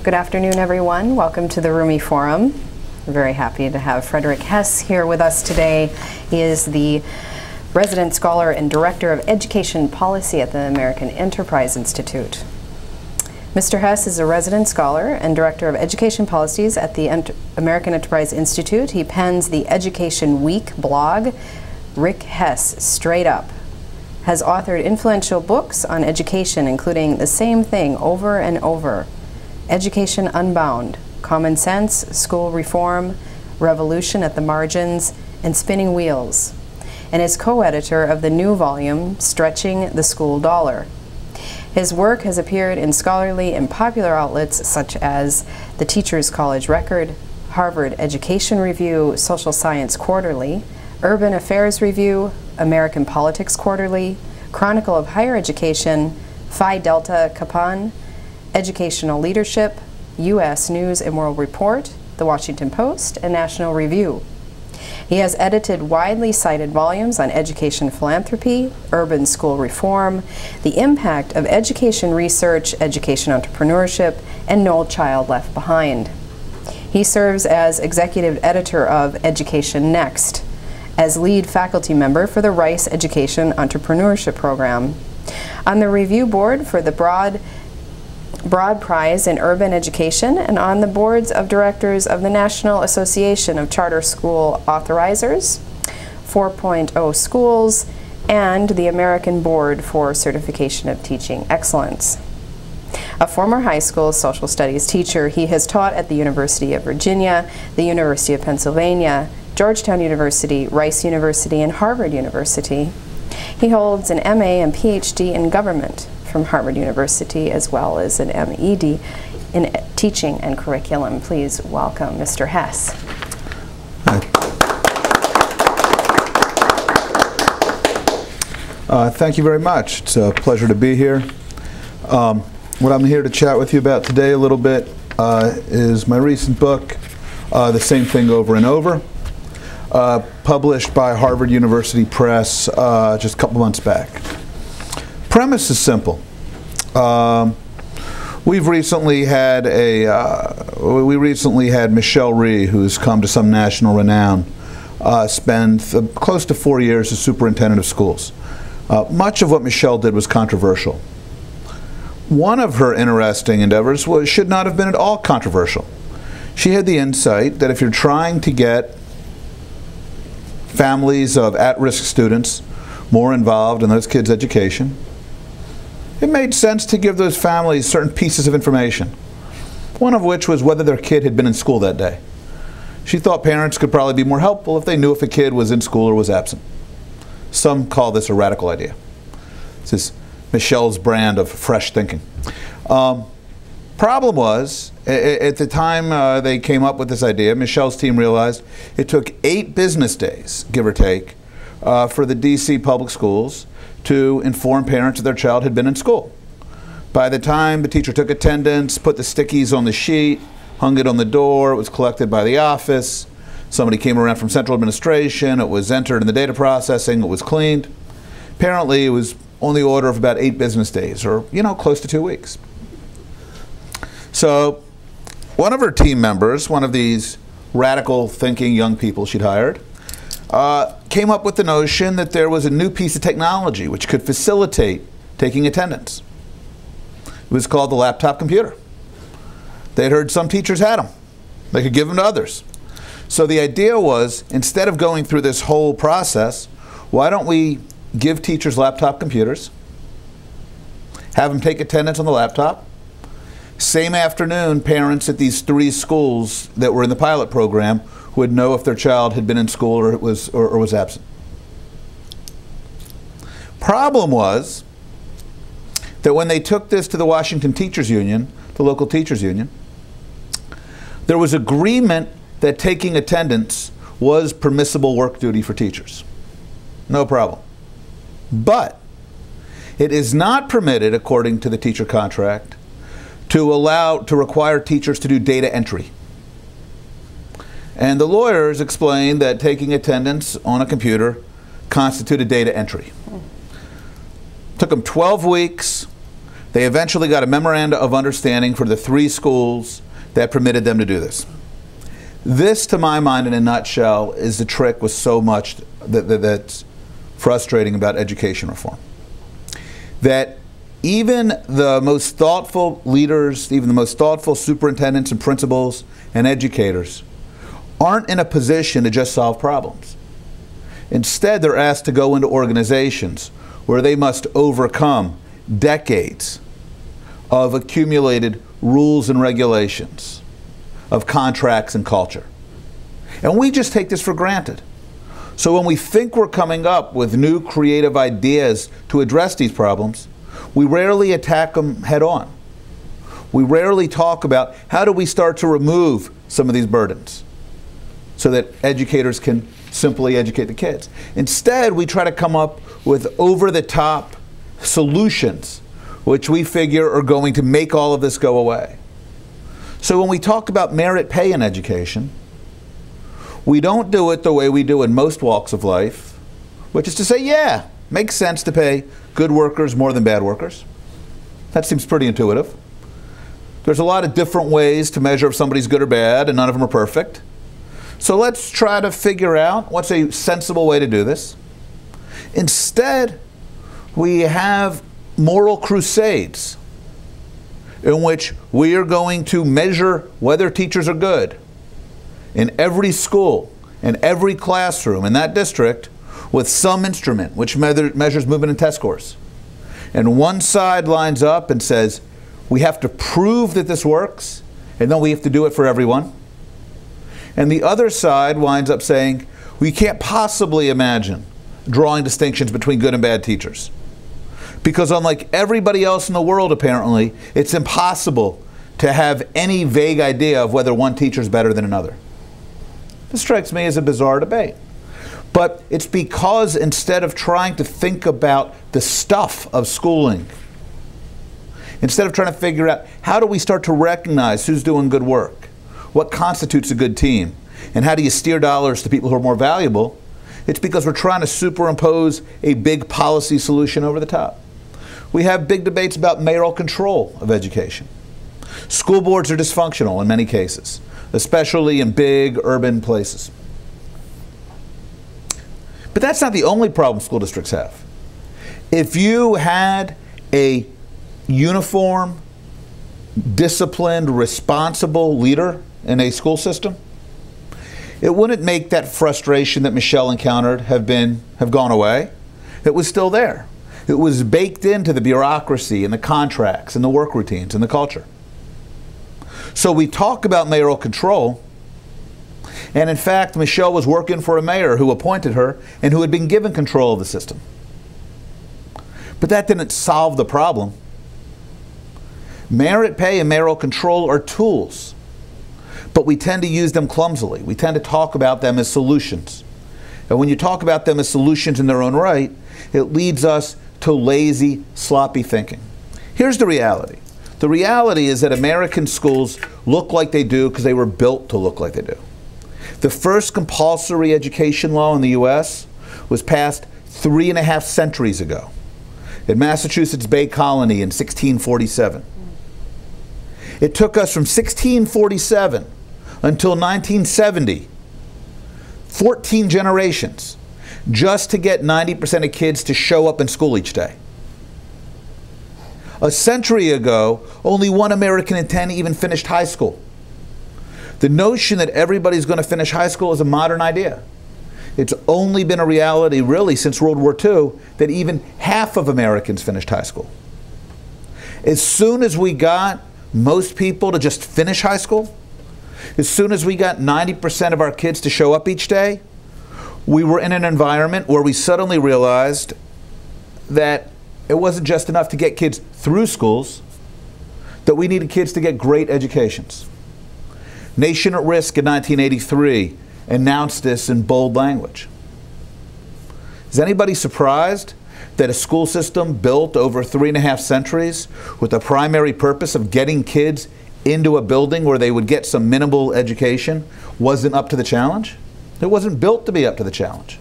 Good afternoon, everyone. Welcome to the Rumi Forum. We're very happy to have Frederick Hess here with us today. He is the Resident Scholar and Director of Education Policy at the American Enterprise Institute. Mr. Hess is a Resident Scholar and Director of Education Policies at the American Enterprise Institute. He pens the Education Week blog, Rick Hess, Straight Up, has authored influential books on education, including The Same Thing Over and Over, Education Unbound, Common Sense, School Reform, Revolution at the Margins, and Spinning Wheels, and is co-editor of the new volume, Stretching the School Dollar. His work has appeared in scholarly and popular outlets such as the Teachers College Record, Harvard Education Review, Social Science Quarterly, Urban Affairs Review, American Politics Quarterly, Chronicle of Higher Education, Phi Delta Kappan, Educational Leadership, U.S. News and World Report, The Washington Post, and National Review. He has edited widely cited volumes on education philanthropy, urban school reform, the impact of education research, education entrepreneurship, and No Child Left Behind. He serves as executive editor of Education Next, as lead faculty member for the Rice Education Entrepreneurship Program, on the review board for the Broad Prize in Urban Education, and on the boards of directors of the National Association of Charter School Authorizers, 4.0 Schools, and the American Board for Certification of Teaching Excellence. A former high school social studies teacher, he has taught at the University of Virginia, the University of Pennsylvania, Georgetown University, Rice University, and Harvard University. He holds an MA and PhD in government from Harvard University, as well as an MEd in teaching and curriculum. Please welcome Mr. Hess. Thank you very much. It's a pleasure to be here. What I'm here to chat with you about today a little bit is my recent book, The Same Thing Over and Over, published by Harvard University Press just a couple months back. Premise is simple. We recently had Michelle Rhee, who's come to some national renown, spend close to 4 years as superintendent of schools. Much of what Michelle did was controversial. One of her interesting endeavors should not have been at all controversial. She had the insight that if you're trying to get families of at-risk students more involved in those kids' education, it made sense to give those families certain pieces of information, one of which was whether their kid had been in school that day. She thought parents could probably be more helpful if they knew if a kid was in school or was absent. Some call this a radical idea. This is Michelle's brand of fresh thinking. Problem was, at the time they came up with this idea, Michelle's team realized it took 8 business days, give or take, for the DC public schools to inform parents that their child had been in school. By the time the teacher took attendance, put the stickies on the sheet, hung it on the door, it was collected by the office, somebody came around from central administration, it was entered in the data processing, it was cleaned. Apparently it was on the order of about 8 business days, or close to 2 weeks. So one of her team members, one of these radical thinking young people she'd hired, came up with the notion that there was a new piece of technology which could facilitate taking attendance. It was called the laptop computer. They'd heard some teachers had them. They could give them to others. So the idea was, instead of going through this whole process, why don't we give teachers laptop computers, have them take attendance on the laptop. Same afternoon, parents at these 3 schools that were in the pilot program would know if their child had been in school or was absent. Problem was that when they took this to the Washington Teachers Union, the local teachers union, there was agreement that taking attendance was permissible work duty for teachers. No problem. But it is not permitted, according to the teacher contract, to require teachers to do data entry. And the lawyers explained that taking attendance on a computer constituted data entry. Took them 12 weeks. They eventually got a memoranda of understanding for the 3 schools that permitted them to do this. This, to my mind, in a nutshell, is the trick with so much that's frustrating about education reform. That even the most thoughtful leaders, even the most thoughtful superintendents and principals and educators aren't in a position to just solve problems. Instead, they're asked to go into organizations where they must overcome decades of accumulated rules and regulations, of contracts and culture. And we just take this for granted. So when we think we're coming up with new creative ideas to address these problems, we rarely attack them head on. We rarely talk about how do we start to remove some of these burdens so that educators can simply educate the kids. Instead, we try to come up with over-the-top solutions which we figure are going to make all of this go away. So when we talk about merit pay in education, we don't do it the way we do in most walks of life, which is to say, yeah, makes sense to pay good workers more than bad workers. That seems pretty intuitive. There's a lot of different ways to measure if somebody's good or bad, and none of them are perfect. So let's try to figure out what's a sensible way to do this. Instead, we have moral crusades in which we are going to measure whether teachers are good in every school, in every classroom in that district with some instrument which measures movement and test scores. And one side lines up and says, we have to prove that this works, and then we have to do it for everyone. And the other side winds up saying, we can't possibly imagine drawing distinctions between good and bad teachers. Because unlike everybody else in the world, apparently, it's impossible to have any vague idea of whether one teacher is better than another. This strikes me as a bizarre debate. But it's because instead of trying to think about the stuff of schooling, instead of trying to figure out how do we start to recognize who's doing good work, what constitutes a good team, and how do you steer dollars to people who are more valuable, it's because we're trying to superimpose a big policy solution over the top. We have big debates about mayoral control of education. School boards are dysfunctional in many cases, especially in big urban places. But that's not the only problem school districts have. If you had a uniform, disciplined, responsible leader in a school system, it wouldn't make that frustration that Michelle encountered have gone away. It was still there. It was baked into the bureaucracy and the contracts and the work routines and the culture. So we talk about mayoral control, and in fact, Michelle was working for a mayor who appointed her and who had been given control of the system. But that didn't solve the problem. Merit pay and mayoral control are tools, but we tend to use them clumsily. We tend to talk about them as solutions. And when you talk about them as solutions in their own right, it leads us to lazy, sloppy thinking. Here's the reality. The reality is that American schools look like they do because they were built to look like they do. The first compulsory education law in the U.S. was passed 3.5 centuries ago in Massachusetts Bay Colony in 1647. It took us from 1647 until 1970, 14 generations, just to get 90% of kids to show up in school each day. A century ago, only 1 American in 10 even finished high school. The notion that everybody's going to finish high school is a modern idea. It's only been a reality, really, since World War II, that even half of Americans finished high school. As soon as we got most people to just finish high school, as soon as we got 90% of our kids to show up each day, we were in an environment where we suddenly realized that it wasn't just enough to get kids through schools, that we needed kids to get great educations. Nation at Risk in 1983 announced this in bold language. Is anybody surprised that a school system built over 3.5 centuries with the primary purpose of getting kids into a building where they would get some minimal education wasn't up to the challenge? It wasn't built to be up to the challenge.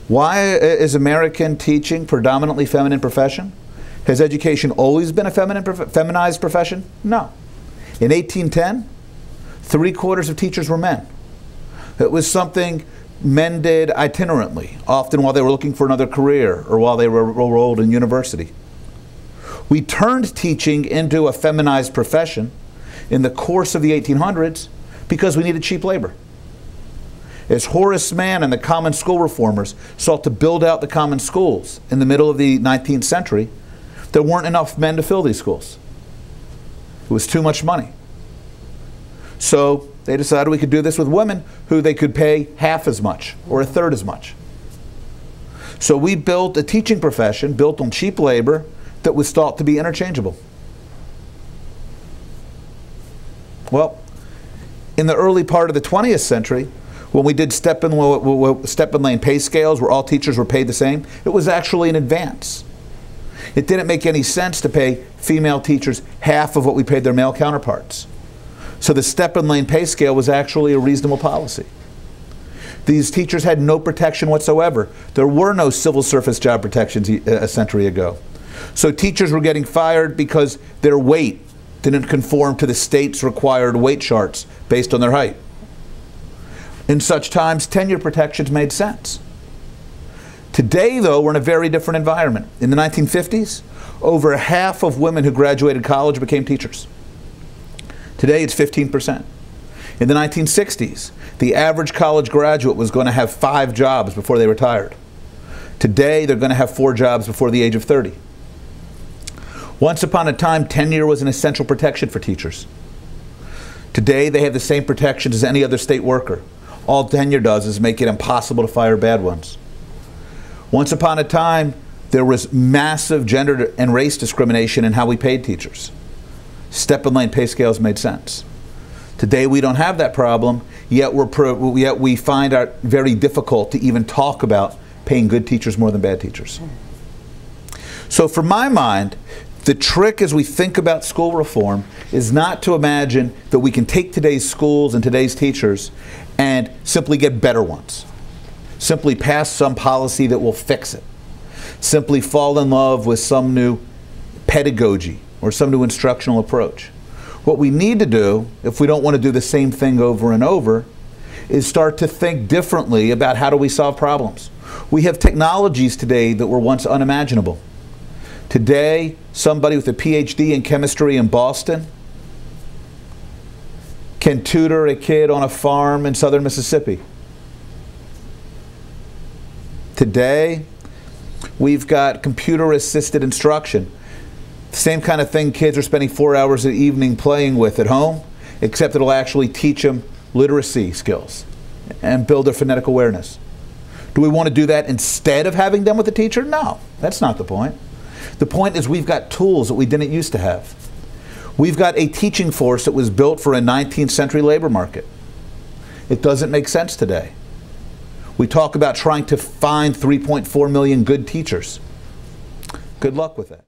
Why is American teaching predominantly feminine profession? Has education always been a feminized profession? No. In 1810, 3/4 of teachers were men. It was something men did itinerantly, often while they were looking for another career or while they were enrolled in university. We turned teaching into a feminized profession in the course of the 1800s because we needed cheap labor. As Horace Mann and the Common School Reformers sought to build out the common schools in the middle of the 19th century, there weren't enough men to fill these schools. It was too much money. So they decided we could do this with women who they could pay half as much or a third as much. So we built a teaching profession built on cheap labor that was thought to be interchangeable. Well, in the early part of the 20th century, when we did step and lane pay scales where all teachers were paid the same, it was actually an advance. It didn't make any sense to pay female teachers half of what we paid their male counterparts. So the step and lane pay scale was actually a reasonable policy. These teachers had no protection whatsoever. There were no civil service job protections a century ago. So teachers were getting fired because their weight didn't conform to the state's required weight charts based on their height. In such times, tenure protections made sense. Today, though, we're in a very different environment. In the 1950s, over half of women who graduated college became teachers. Today, it's 15%. In the 1960s, the average college graduate was going to have 5 jobs before they retired. Today, they're going to have 4 jobs before the age of 30. Once upon a time, tenure was an essential protection for teachers. Today, they have the same protections as any other state worker. All tenure does is make it impossible to fire bad ones. Once upon a time, there was massive gender and race discrimination in how we paid teachers. Step and lane pay scales made sense. Today, we don't have that problem, yet we find it very difficult to even talk about paying good teachers more than bad teachers. So for my mind, the trick as we think about school reform is not to imagine that we can take today's schools and today's teachers and simply get better ones. Simply pass some policy that will fix it. Simply fall in love with some new pedagogy or some new instructional approach. What we need to do, if we don't want to do the same thing over and over, is start to think differently about how do we solve problems. We have technologies today that were once unimaginable. Today, somebody with a PhD in chemistry in Boston can tutor a kid on a farm in southern Mississippi. Today, we've got computer-assisted instruction. The same kind of thing kids are spending 4 hours an evening playing with at home, except it'll actually teach them literacy skills and build their phonetic awareness. Do we want to do that instead of having them with a teacher? No, that's not the point. The point is we've got tools that we didn't used to have. We've got a teaching force that was built for a 19th century labor market. It doesn't make sense today. We talk about trying to find 3.4 million good teachers. Good luck with that.